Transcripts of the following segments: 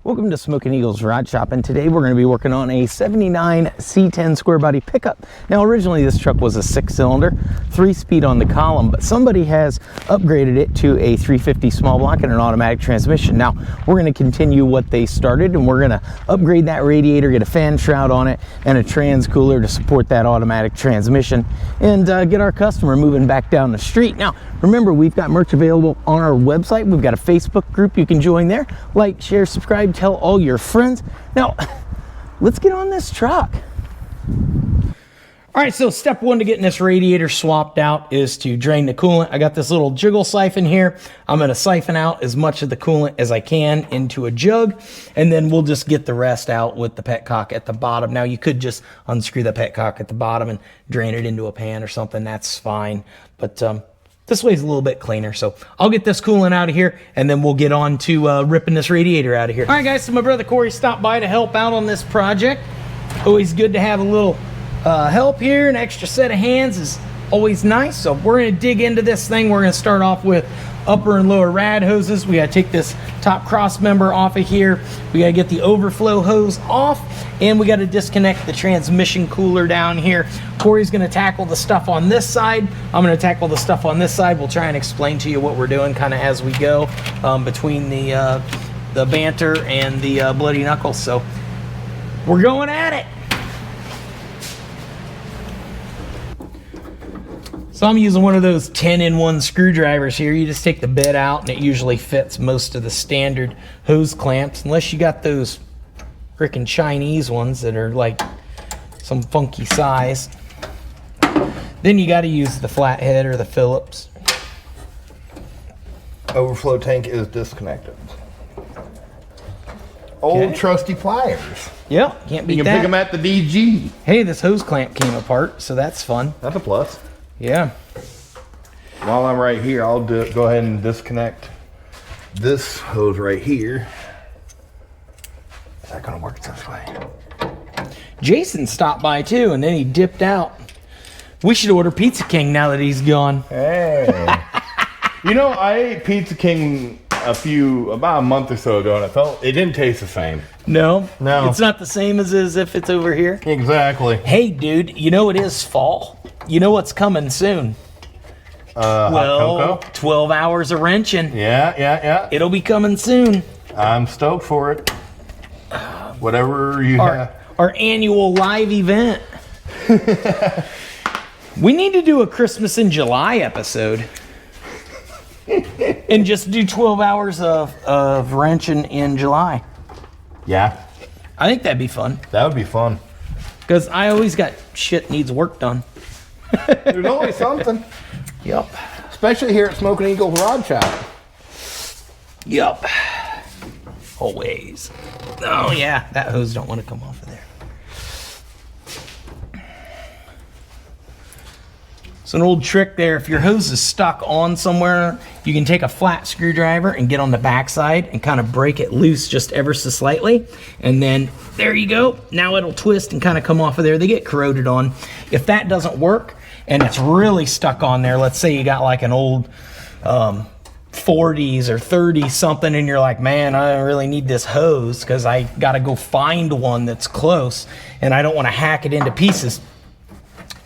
Welcome to Smoking Eagles Rod Shop, and today we're going to be working on a 79 C10 square body pickup. Now originally this truck was a 6-cylinder, 3-speed on the column, but somebody has upgraded it to a 350 small block and an automatic transmission. Now we're going to continue what they started, and we're going to upgrade that radiator, get a fan shroud on it, and a trans cooler to support that automatic transmission, and get our customer moving back down the street. Now remember, we've got merch available on our website. We've got a Facebook group you can join there. Like, share, subscribe, tell all your friends. Now, let's get on this truck. All right, so step one to getting this radiator swapped out is to drain the coolant. I got this little jiggle siphon here. I'm gonna siphon out as much of the coolant as I can into a jug, and then we'll just get the rest out with the petcock at the bottom. Now, you could just unscrew the petcock at the bottom and drain it into a pan or something. That's fine, but this way's a little bit cleaner, so I'll get this coolant out of here, and then we'll get on to ripping this radiator out of here. All right, guys, so my brother Corey stopped by to help out on this project. Always good to have a little help here. An extra set of hands is always nice, so we're going to dig into this thing. We're going to start off with upper and lower rad hoses. We got to take this top cross member off of here. We got to get the overflow hose off, and we got to disconnect the transmission cooler down here. Corey's going to tackle the stuff on this side. I'm going to tackle the stuff on this side. We'll try and explain to you what we're doing kind of as we go between the banter and the bloody knuckles. So we're going at it. So I'm using one of those 10-in-1 screwdrivers here. You just take the bit out, and it usually fits most of the standard hose clamps, unless you got those frickin' Chinese ones that are like some funky size. Then you got to use the flathead or the Phillips. Overflow tank is disconnected. Old trusty pliers. Yep, can't beat that. You can pick them at the DG. Hey, this hose clamp came apart, so that's fun. That's a plus. Yeah. While I'm right here, I'll go ahead and disconnect this hose right here. Is that gonna work this way? Jason stopped by too, and then he dipped out. We should order Pizza King now that he's gone. Hey. You know, I ate Pizza King about a month or so ago, and it didn't taste the same. No, No. it's not the same as if it's over here. Exactly. Hey, dude, you know it is fall. You know what's coming soon? Hot cocoa? 12 hours of wrenching. Yeah. It'll be coming soon. I'm stoked for it. Whatever you have. Our annual live event. We need to do a Christmas in July episode. And just do 12 hours of wrenching in July. Yeah. I think that'd be fun. That would be fun. Because I always got shit needs work done. There's always something. Yep. Especially here at Smoking Eagles Rod Shop. Yep. Always. Oh yeah, that hose don't want to come off of there. So an old trick there, if your hose is stuck on somewhere, you can take a flat screwdriver and get on the backside and kind of break it loose just ever so slightly. And then there you go. Now it'll twist and kind of come off of there. They get corroded on. If that doesn't work and it's really stuck on there, let's say you got like an old 40s or 30 something, and you're like, man, I really need this hose because I got to go find one that's close and I don't want to hack it into pieces.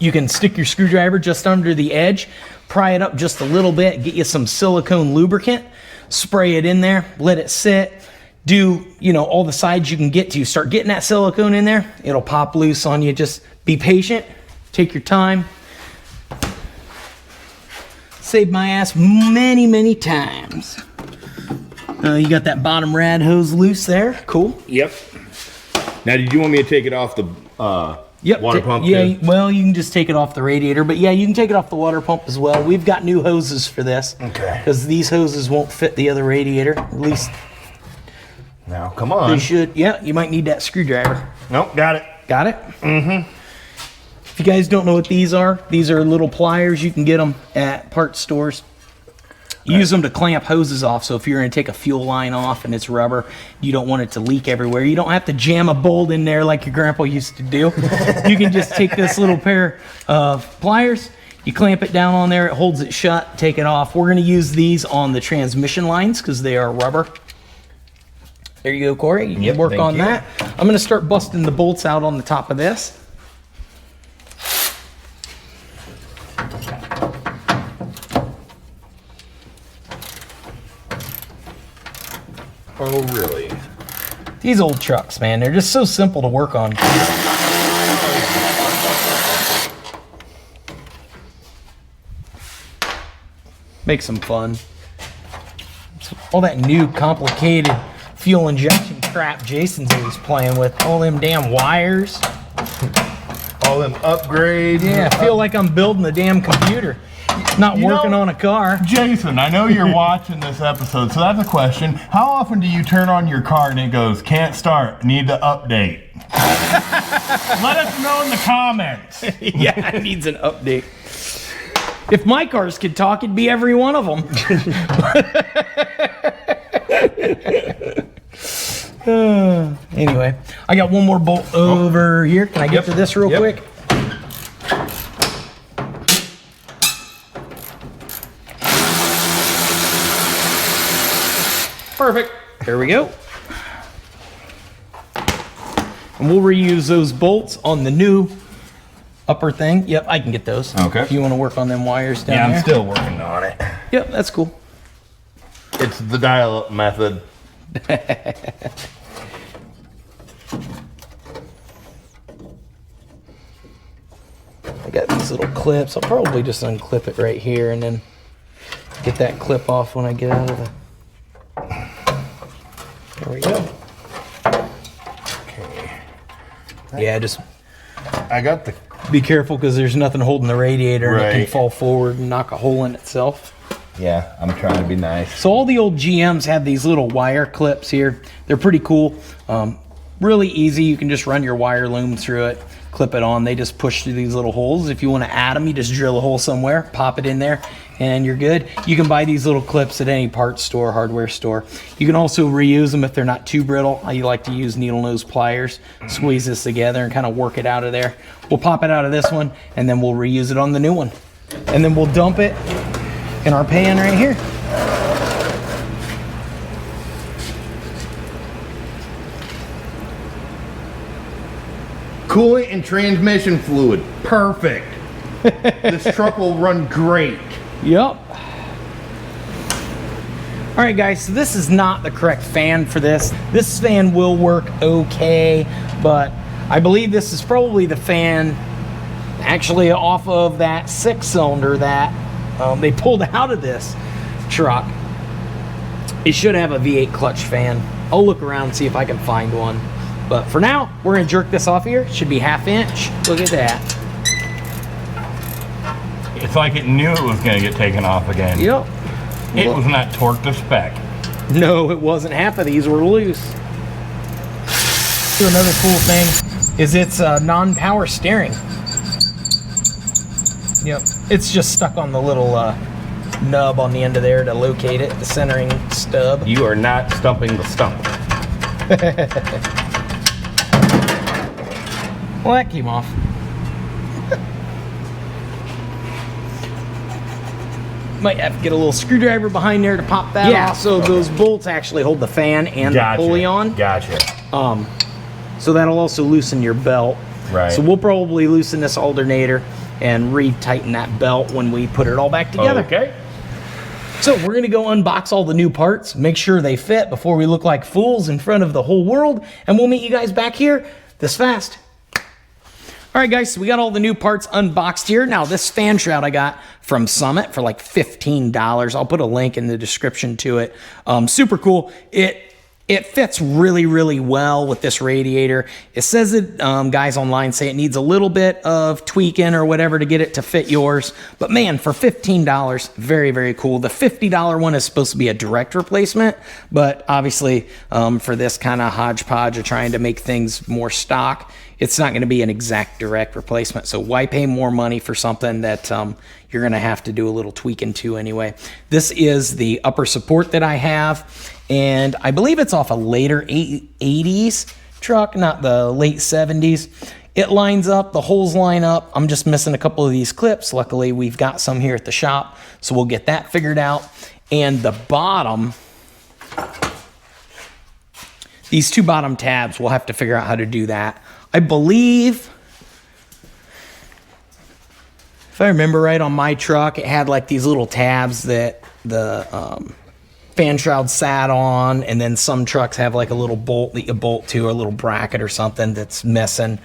You can stick your screwdriver just under the edge, pry it up just a little bit, get you some silicone lubricant, spray it in there, let it sit, do, all the sides you can get to. Start getting that silicone in there, it'll pop loose on you. Just be patient, take your time. Saved my ass many, many times. You got that bottom rad hose loose there, cool. Yep. Now, did you want me to take it off the water pump? Yeah, well, you can just take it off the radiator, but yeah, you can take it off the water pump as well. We've got new hoses for this. Okay. Because these hoses won't fit the other radiator, at least. Now, come on. They should. Yeah, you might need that screwdriver. Nope, got it. Got it? Mm-hmm. If you guys don't know what these are little pliers. You can get them at parts stores. Use them to clamp hoses off, so if you're going to take a fuel line off and it's rubber, you don't want it to leak everywhere. You don't have to jam a bolt in there like your grandpa used to do. You can just take this little pair of pliers, you clamp it down on there, it holds it shut, take it off. We're going to use these on the transmission lines because they are rubber. There you go, Corey. You Yep, can work thank on you. that. I'm going to start busting the bolts out on the top of this. Oh, really? These old trucks, man, they're just so simple to work on. Makes them fun. All that new complicated fuel injection crap Jason's always playing with. All them damn wires. All them upgrades. Yeah, I feel like I'm building a damn computer, not working on a car. Jason, I know you're watching this episode, so that's a question. How often do you turn on your car and it goes, can't start, need to update? Let us know in the comments. Yeah, it needs an update. If my cars could talk, it'd be every one of them. Anyway, I got one more bolt over here. Can I get to this real quick? Perfect. There we go. And we'll reuse those bolts on the new upper thing. Yep, I can get those. Okay. If you want to work on them wires down there. I'm still working on it. Yep, that's cool. It's the dial-up method. I got these little clips. I'll probably just unclip it right here and then get that clip off when I get out of the... There we go. Okay. Yeah, just I got the... be careful because there's nothing holding the radiator and it can Right. fall forward and knock a hole in itself. Yeah, I'm trying to be nice. So all the old GMs have these little wire clips here. They're pretty cool. Really easy. You can just run your wire loom through it, clip it on. They just push through these little holes. If you want to add them, you just drill a hole somewhere, pop it in there, and you're good. You can buy these little clips at any parts store, hardware store. You can also reuse them if they're not too brittle. I like to use needle nose pliers, squeeze this together and kind of work it out of there. We'll pop it out of this one and then we'll reuse it on the new one. And then we'll dump it in our pan right here. Coolant and transmission fluid. Perfect. This truck will run great. Yep. All right, guys, so this is not the correct fan for this. This fan will work okay, but I believe this is probably the fan actually off of that 6-cylinder that they pulled out of this truck. It should have a V8 clutch fan. I'll look around and see if I can find one. But for now, we're gonna jerk this off here. It should be 1/2 inch. Look at that. It's like it knew it was going to get taken off again. Yep. It was not torqued to spec. No, it wasn't. Half of these were loose. So another cool thing is it's non-power steering. Yep, it's just stuck on the little nub on the end of there to locate it, the centering stub. You are not stumping the stump. Well, that came off. Might have to get a little screwdriver behind there to pop that off. So those bolts actually hold the fan and the pulley on. Gotcha. So that'll also loosen your belt. Right. So we'll probably loosen this alternator and re-tighten that belt when we put it all back together. Okay. So we're gonna go unbox all the new parts, make sure they fit before we look like fools in front of the whole world, and we'll meet you guys back here this fast. All right, guys, so we got all the new parts unboxed here. Now, this fan shroud I got from Summit for like $15. I'll put a link in the description to it. Super cool. It fits really, really well with this radiator. It says that guys online say it needs a little bit of tweaking or whatever to get it to fit yours. But man, for $15, very, very cool. The $50 one is supposed to be a direct replacement, but obviously for this kind of hodgepodge of trying to make things more stock, it's not going to be an exact direct replacement. So why pay more money for something that you're going to have to do a little tweaking to anyway? This is the upper support that I have, and I believe it's off a later 80s truck, not the late 70s. It lines up, the holes line up. I'm just missing a couple of these clips. Luckily, we've got some here at the shop, so we'll get that figured out. And the bottom these two bottom tabs, we'll have to figure out how to do that. I believe, if I remember right, on my truck, it had like these little tabs that the fan shroud sat on, and then some trucks have like a little bolt that you bolt to, or a little bracket or something that's missing.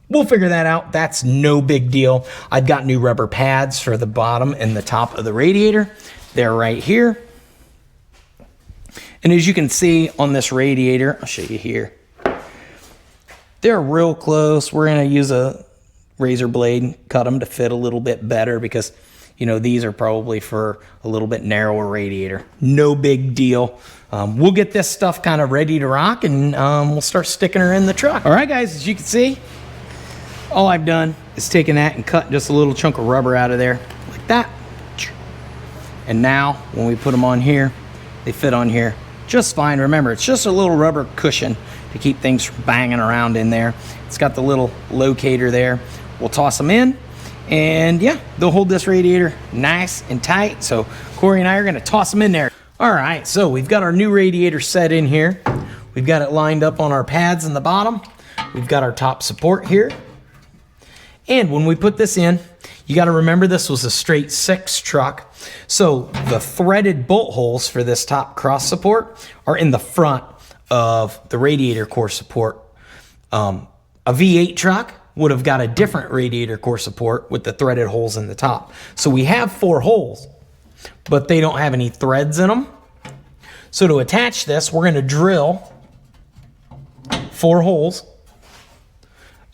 We'll figure that out. That's no big deal. I've got new rubber pads for the bottom and the top of the radiator. They're right here. And as you can see on this radiator, I'll show you here. They're real close. We're going to use a razor blade and cut them to fit a little bit better because, you know, these are probably for a little bit narrower radiator. No big deal. We'll get this stuff kind of ready to rock, and we'll start sticking her in the truck. All right, guys, as you can see, all I've done is taken that and cut just a little chunk of rubber out of there like that. And now when we put them on here, they fit on here just fine. Remember, it's just a little rubber cushion to keep things from banging around in there. It's got the little locator there. We'll toss them in, and yeah, they'll hold this radiator nice and tight. So Corey and I are gonna toss them in there. All right, so we've got our new radiator set in here. We've got it lined up on our pads in the bottom. We've got our top support here. And when we put this in, you got to remember this was a straight 6 truck. So the threaded bolt holes for this top cross support are in the front of the radiator core support. A V8 truck would have got a different radiator core support with the threaded holes in the top. So we have 4 holes, but they don't have any threads in them. So to attach this, we're going to drill 4 holes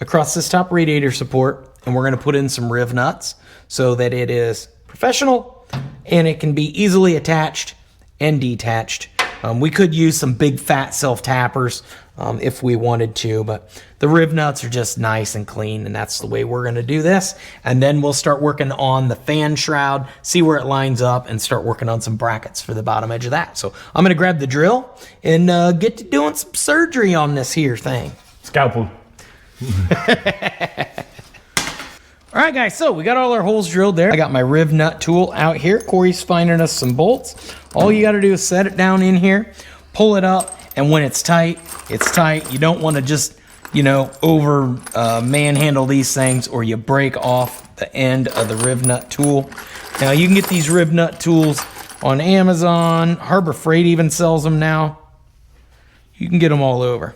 across this top radiator support, and we're going to put in some riv nuts so that it is professional and it can be easily attached and detached. We could use some big fat self-tappers if we wanted to, but the riv nuts are just nice and clean, and that's the way we're going to do this. And then we'll start working on the fan shroud, see where it lines up, and start working on some brackets for the bottom edge of that. So I'm going to grab the drill and get to doing some surgery on this here thing. Scalpel. All right, guys, so we got all our holes drilled there. I got my riv nut tool out here. Corey's finding us some bolts. All you got to do is set it down in here, pull it up, and when it's tight, it's tight. You don't want to just, you know, over manhandle these things, or you break off the end of the riv nut tool. Now, you can get these riv nut tools on Amazon. Harbor Freight even sells them now. You can get them all over.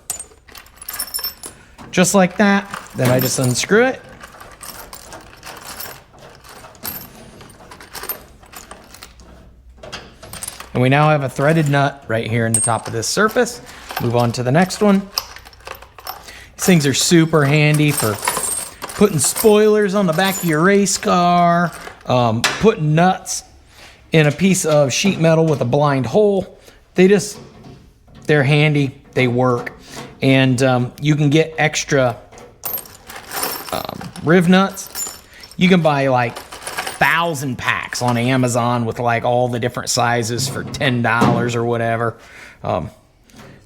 Just like that. Then I just unscrew it. And we now have a threaded nut right here in the top of this surface. Move on to the next one. These things are super handy for putting spoilers on the back of your race car, putting nuts in a piece of sheet metal with a blind hole. They're handy, they work. And you can get extra riv nuts. You can buy like 1,000 packs on Amazon with like all the different sizes for $10 or whatever.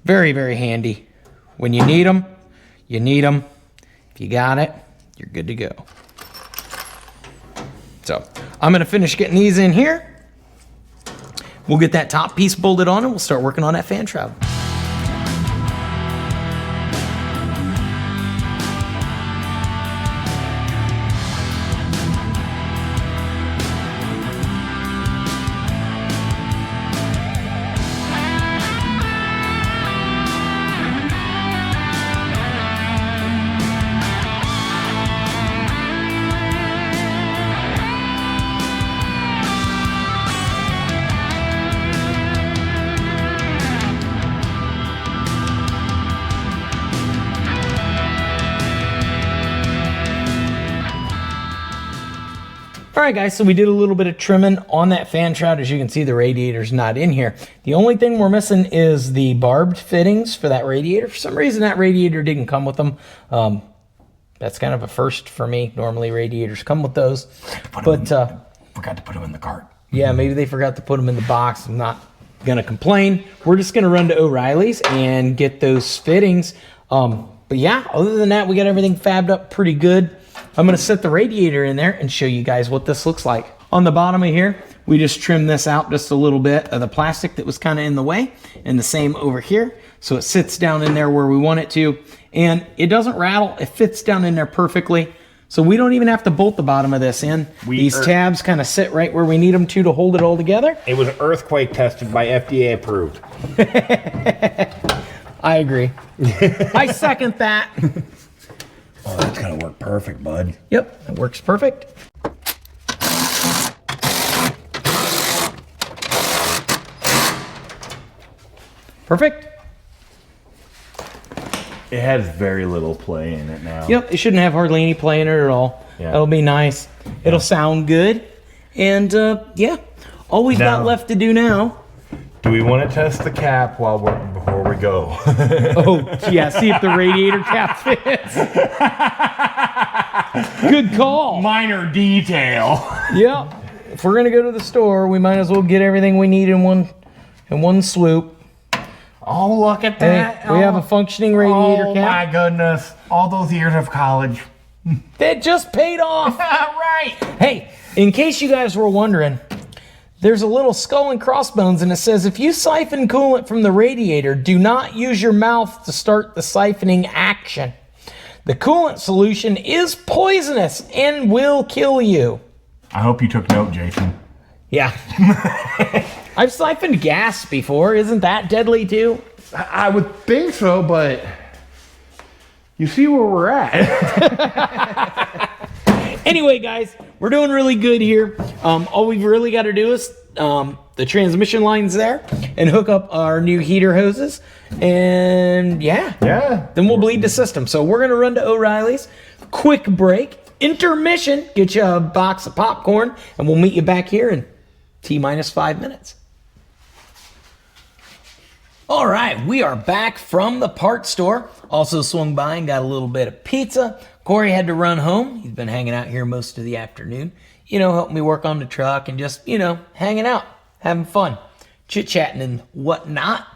Very, very handy. When you need them, you need them. If you got it, you're good to go. So I'm going to finish getting these in here. We'll get that top piece bolted on, and we'll start working on that fan shroud. All right, guys, so we did a little bit of trimming on that fan shroud. As you can see, the radiator's not in here. The only thing we're missing is the barbed fittings for that radiator. For some reason, that radiator didn't come with them. That's kind of a first for me. Normally, radiators come with those. But Forgot to put them in the cart. yeah, maybe they forgot to put them in the box. I'm not going to complain. We're just going to run to O'Reilly's and get those fittings. But yeah, other than that, we got everything fabbed up pretty good. I'm going to set the radiator in there and show you guys what this looks like. On the bottom of here, We just trimmed this out just a little bit of the plastic that was kind of in the way, and the same over here. So it sits down in there where we want it to, and it doesn't rattle. It fits down in there perfectly. So we don't even have to bolt the bottom of this in. These tabs kind of sit right where we need them to hold it all together. It was earthquake tested by FDA approved. I agree. I second that. Oh, that's gonna work perfect, bud. Yep, it works perfect. Perfect. It has very little play in it now. Yep, it shouldn't have hardly any play in it at all. Yeah. That'll be nice. It'll sound good. And yeah, all we've got left to do now. Do we want to test the cap before we go? Oh, yeah, see if the radiator cap fits. Good call. Minor detail. Yep. If we're gonna go to the store, we might as well get everything we need in one swoop. Oh, look at that. Hey, we have a functioning radiator cap. Oh my goodness. All those years of college. That just paid off. Right. Hey, in case you guys were wondering, there's a little skull and crossbones, and it says, if you siphon coolant from the radiator, do not use your mouth to start the siphoning action. The coolant solution is poisonous and will kill you. I hope you took note, Jason. Yeah. I've siphoned gas before. Isn't that deadly too? I would think so, but you see where we're at. Anyway, guys, we're doing really good here. All we've really got to do is the transmission lines there and hook up our new heater hoses. And yeah, then we'll bleed the system. So we're going to run to O'Reilly's. Quick break. Intermission. Get you a box of popcorn, and we'll meet you back here in T-5 minutes. All right, we are back from the parts store. Also swung by and got a little bit of pizza. Corey had to run home. He's been hanging out here most of the afternoon. Helping me work on the truck and just, hanging out, having fun, chit-chatting and whatnot.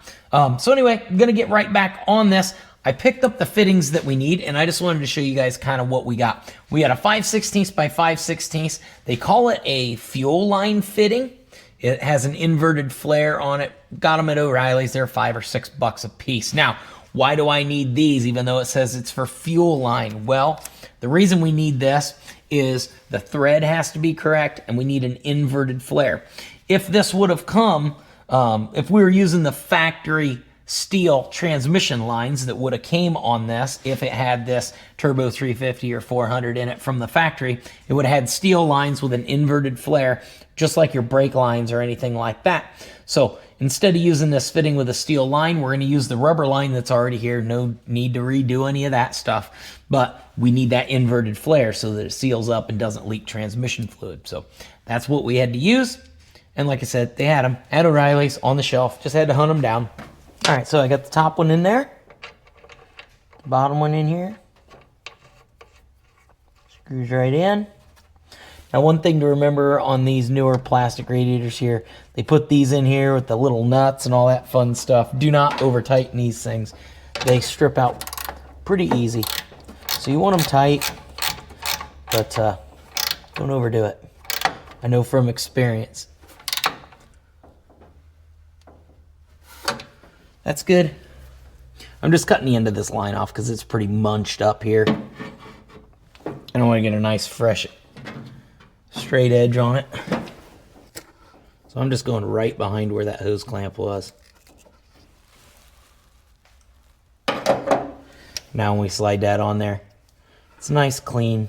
So anyway, I'm going to get right back on this. I picked up the fittings that we need, and I just wanted to show you guys kind of what we got. We got a 5/16 by 5/16. They call it a fuel line fitting. It has an inverted flare on it. Got them at O'Reilly's. They're $5 or $6 a piece. Now, why do I need these even though it says it's for fuel line? Well, the reason we need this is the thread has to be correct, and we need an inverted flare. If this would have come, if we were using the factory steel transmission lines that would have came on this, if it had this turbo 350 or 400 in it from the factory, it would have had steel lines with an inverted flare, just like your brake lines or anything like that. So instead of using this fitting with a steel line, we're going to use the rubber line that's already here. No need to redo any of that stuff, but we need that inverted flare so that it seals up and doesn't leak transmission fluid. So that's what we had to use. And like I said, they had them at O'Reilly's on the shelf. Just had to hunt them down. All right, so I got the top one in there, the bottom one in here, screws right in. Now, one thing to remember on these newer plastic radiators here, they put these in here with the little nuts and all that fun stuff. Do not over tighten these things. They strip out pretty easy. So you want them tight, but don't overdo it. I know from experience. That's good. I'm just cutting the end of this line off because it's pretty munched up here. I don't want to get a nice fresh straight edge on it. So I'm just going right behind where that hose clamp was. Now when we slide that on there, it's a nice clean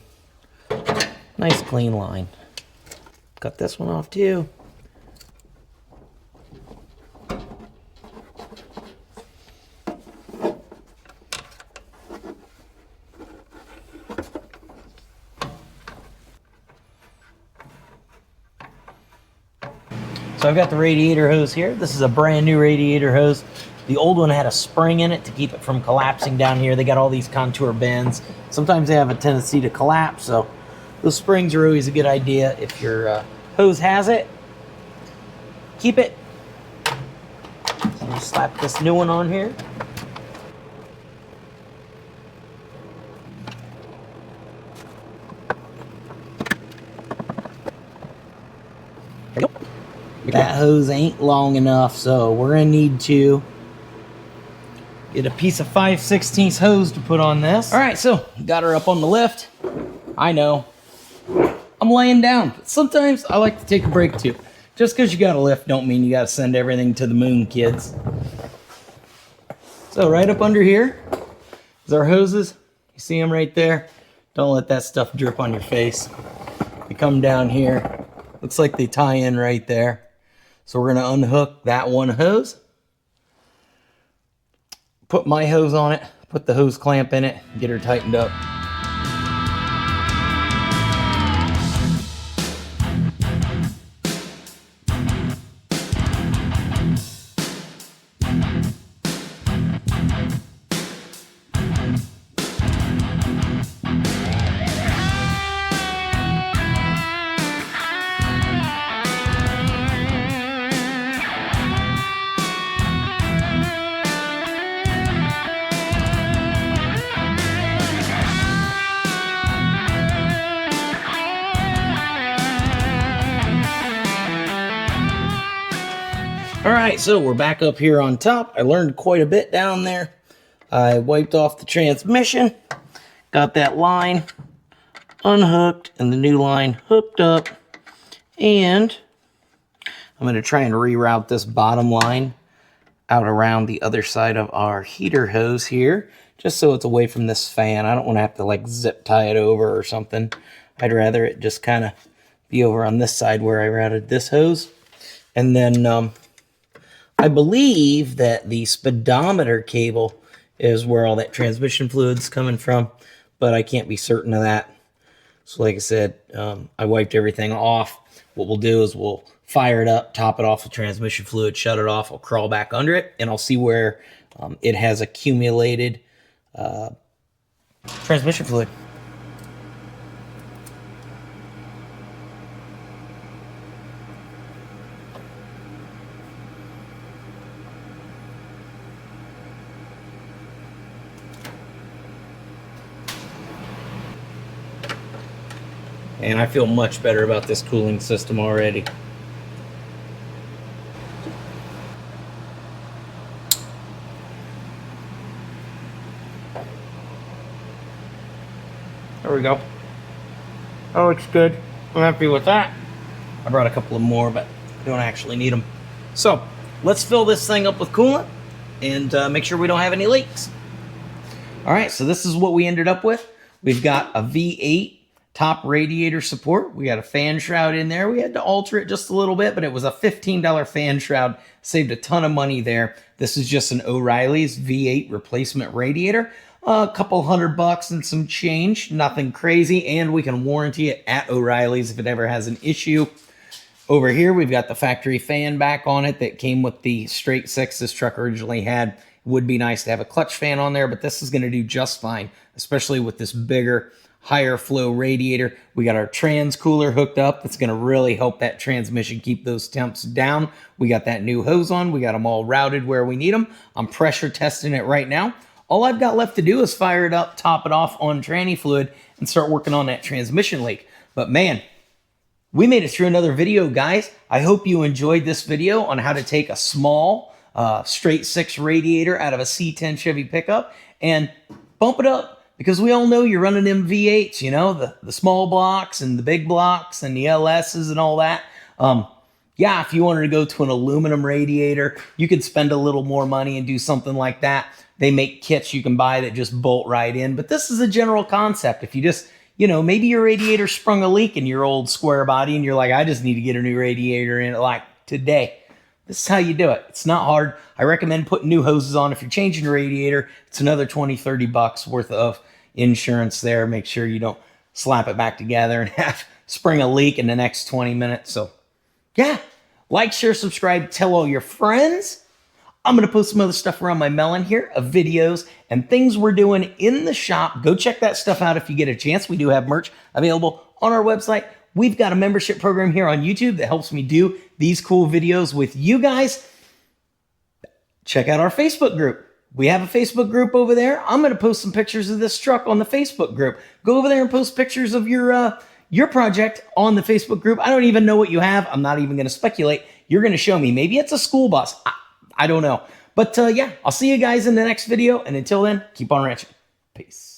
line. Cut this one off too. So I've got the radiator hose here. This is a brand new radiator hose. The old one had a spring in it to keep it from collapsing down here. They got all these contour bends. Sometimes they have a tendency to collapse, so those springs are always a good idea. If your hose has it, keep it. So I'll slap this new one on here. There you go. that hose ain't long enough, so we're gonna need to get a piece of 5/16 hose to put on this. All right, so got her up on the lift. I know I'm laying down, but sometimes I like to take a break too. Just because you got a lift don't mean you got to send everything to the moon, kids. So right up under here is our hoses. You see them right there? Don't let that stuff drip on your face. They come down here. Looks like they tie in right there. So we're going to unhook that one hose. Put my hose on it. Put the hose clamp in it. Get her tightened up. All right, so we're back up here on top. I learned quite a bit down there. I wiped off the transmission, got that line unhooked and the new line hooked up, and I'm going to try and reroute this bottom line out around the other side of our heater hose here, just so it's away from this fan. I don't want to have to like zip tie it over or something. I'd rather it just kind of be over on this side where I routed this hose. And then I believe that the speedometer cable is where all that transmission fluid's coming from, but I can't be certain of that. So like I said, I wiped everything off. What we'll do is we'll fire it up, top it off with transmission fluid, shut it off, I'll crawl back under it, and I'll see where it has accumulated transmission fluid. And I feel much better about this cooling system already. There we go. Oh, it's good. I'm happy with that. I brought a couple of more, but I don't actually need them. So let's fill this thing up with coolant and make sure we don't have any leaks. All right, so this is what we ended up with. We've got a V8 top radiator support. We got a fan shroud in there. We had to alter it just a little bit, but it was a $15 fan shroud. Saved a ton of money there. This is just an O'Reilly's V8 replacement radiator. A couple $100 and some change. Nothing crazy, and we can warranty it at O'Reilly's if it ever has an issue. Over here, we've got the factory fan back on it that came with the straight six this truck originally had. It would be nice to have a clutch fan on there, but this is going to do just fine, especially with this bigger, higher flow radiator. We got our trans cooler hooked up. That's going to really help that transmission keep those temps down. We got that new hose on. We got them all routed where we need them. I'm pressure testing it right now. All I've got left to do is fire it up, top it off on tranny fluid, and start working on that transmission leak. But man, we made it through another video, guys. I hope you enjoyed this video on how to take a small straight six radiator out of a C10 Chevy pickup and bump it up. Because we all know you're running them V8s, you know, the small blocks and the big blocks and the LSs and all that. Yeah, if you wanted to go to an aluminum radiator, you could spend a little more money and do something like that. They make kits you can buy that just bolt right in. But this is a general concept. If you just, you know, maybe your radiator sprung a leak in your old square body and you're like, I just need to get a new radiator in it like today. This is how you do it. It's not hard. I recommend putting new hoses on. If you're changing your radiator, it's another $20-30 worth of insurance there. Make sure you don't slap it back together and have spring a leak in the next 20 minutes. So yeah, like, share, subscribe, tell all your friends. I'm going to post some other stuff around my melon here of videos and things we're doing in the shop. Go check that stuff out if you get a chance. We do have merch available on our website. We've got a membership program here on YouTube that helps me do these cool videos with you guys. Check out our Facebook group. We have a Facebook group over there. I'm going to post some pictures of this truck on the Facebook group. Go over there and post pictures of your project on the Facebook group. I don't even know what you have. I'm not even going to speculate. you're going to show me. Maybe it's a school bus. I don't know. But yeah, I'll see you guys in the next video. And until then, keep on wrenching. Peace.